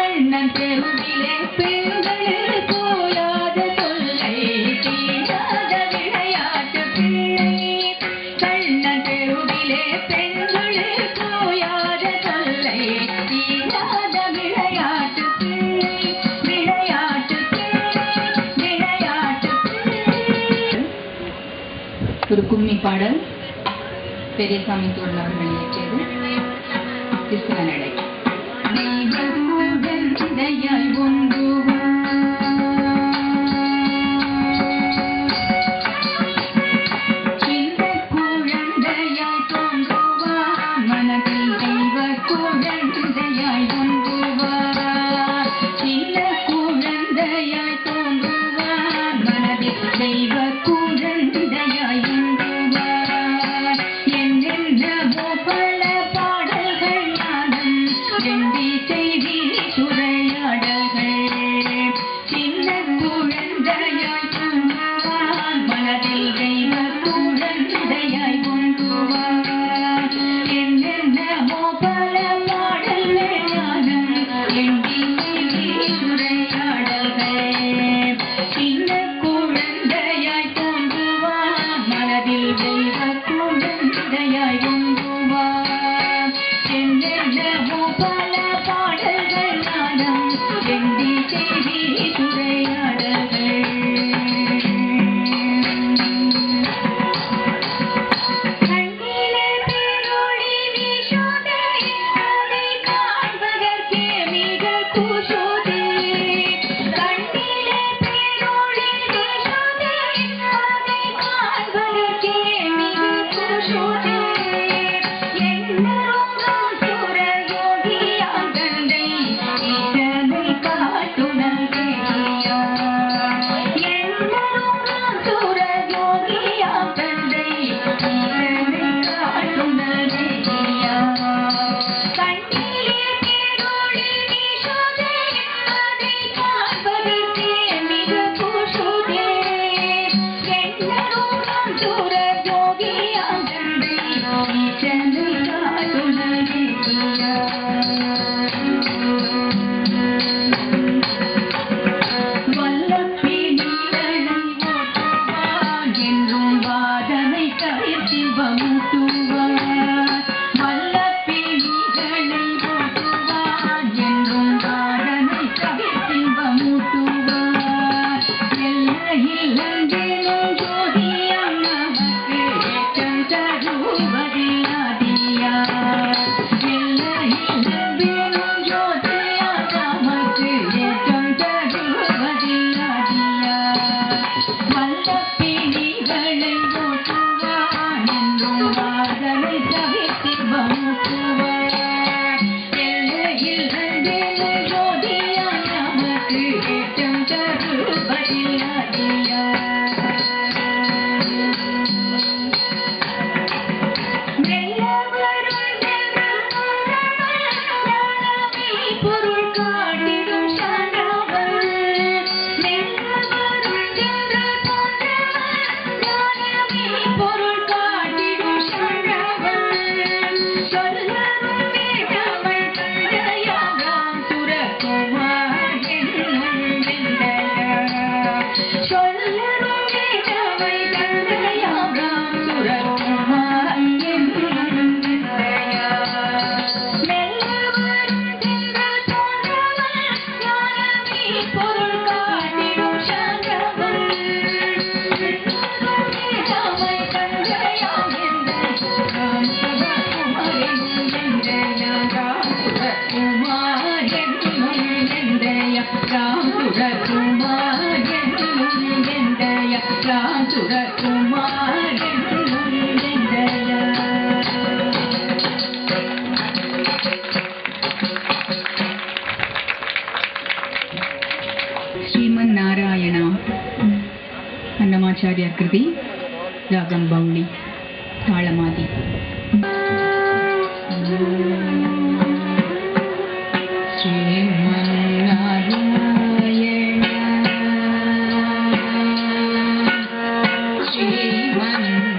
கண்ணன் தெருவிலே பெண்கள் போயாத தொல்லை தீராத விளையாட்டு பிள்ளை. கண்ணன் தெருவிலே பெண்கள் போயாத தொல்லை தீராத விளையாட்டு பிள்ளை. விளையாட்டு பிள்ளை, விளையாட்டு பிள்ளை. ஒரு கும்மி பாடல் பெரியசாமி தோழர் அவர்கள் இயற்றியது. கிறிஸ்தவ நடை. தெய்வக்கூடந்தையாய் சின்ன குழந்தையாய் தோன்றுவார் மனதில். தெய்வ குழந்தையாய் ஒன்றுவார் சின்ன குழந்தையாய் தோன்றுவார் மனதில். தெய்வ குழந்தையாய் ஒன்றுவார் என்னென்னவோ பல பாடல்கள் நானும் எம்பி செய்தி சுரையாடல்கள். சின்ன குழந்தையாய் தோன்றுவார் மனதில். தெய்வ குழந்தையாய் ஒன்றுவார் என்னென்னவோ பல பாடல்கள் நானும் எம்பி செய்தி சுரையாடல்கள். சின்ன குழந்தையாய் தோன்றுவார் மனதில். தெய்வ குழந்தையாய் ஒன்றுவார் என்னென்னவோ பல பாடல்கள் நானும் எம்பி செய்தி சுரையாடல்கள். கண்ணிலே பேரொளி வீசுதே அதை காண்பதற்கே மிக குஷுதே. கண்ணிலே பேரொளி வீசுதே அதை காண்பதற்கே மிக குஷுதே. என்னருங்கும் சுரயோகியாம் தந்தை ஈசனை காட்டுனல் தேவியா. என்னருங்கும் சுரயோகியாம் தந்தை ஈசனை காட்டுனல் தேவியா. கண்ணிலே பேரொளி வீசுதே அதை காண்பதற்கே மிக குஷுதே. என்னருங்கும் சுரயோகியாம் தந்தை ஈசனை காட்டுனல் தேவியா. வல்லப்பிணிகளை ஓட்டுவார் என்றும் வாதனை தவிர்த்திவமூட்டுவார். வல்லப்பிணிகளை ஓட்டுவார் என்றும் வாதனை தவிர்த்திவமூட்டுவார். எல்லையில் அன்பெனும் ஜோதியாம் நமக்கு ஏற்றம் தருவதில் ஆதியார். எல்லையில் அன்பெனும் ஜோதியாம் நமக்கு ஏற்றம் தருவதில் ஆதியார். வல்லப்பிணிகளை ஓட்டுவார் என்றும் வாதனை தவிர்த்திவமூட்டுவார். எல்லையில் அன்பெனும் ஜோதியாம் நமக்கு ஏற்றம் தருவதில் ஆதியார். மெல்ல வரும் ஞானமே பொருள் காட்டிடும் சான்றவன். மெல்ல வரும் ஞானமே பொருள் காட்டிடும் சான்றவன். சொல்லவும் வேண்டாமல் தந்தையாகாம் சுரகுமார் என்னும் வெண்டையா. சொல்லவும் வேண்டாமல் தந்தையாகாம் சுரகுமார் என்னும் வெண்டையா. மெல்ல வரும் தென்றல் போன்றவன் ஞானமே பொருள் காட்டிடும் சான்றவன். சொல்லவும் வேண்டாமல் தந்தையாம் எங்கள் ராம் சுரகுமார் என்னும் வெண்டையா. ராம் சுரகுமார் என்னும் வெண்டையா. ராம் சுரகுமார் என்னும் வெண்டையா. ராம் சுரகுமார் என்னும் வெண்டையா. ஸ்ரீமன் நாராயணா ಅನ್ನಮಾಚಾರ್ಯ ಕೃತಿ ರಾಗಂ ಬೌಳಿ ತಾಳಮಾದಿ. ಶ್ರೀಮನ್ನಾರಾಯಣ ಶ್ರೀಮನ್ನಾರಾಯಣ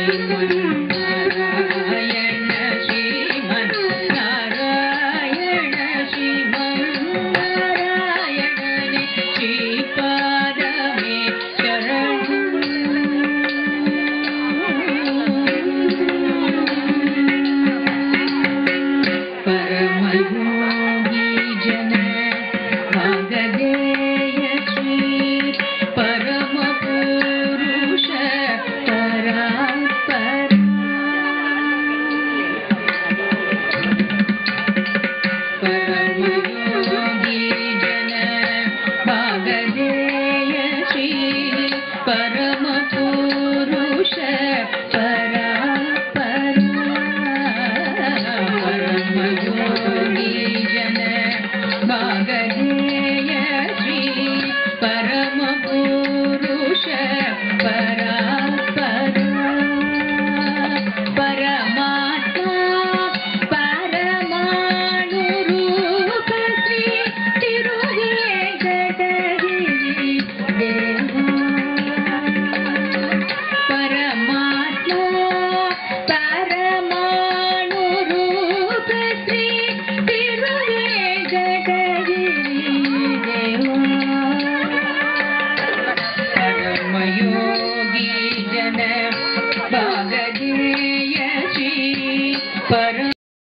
மன்ன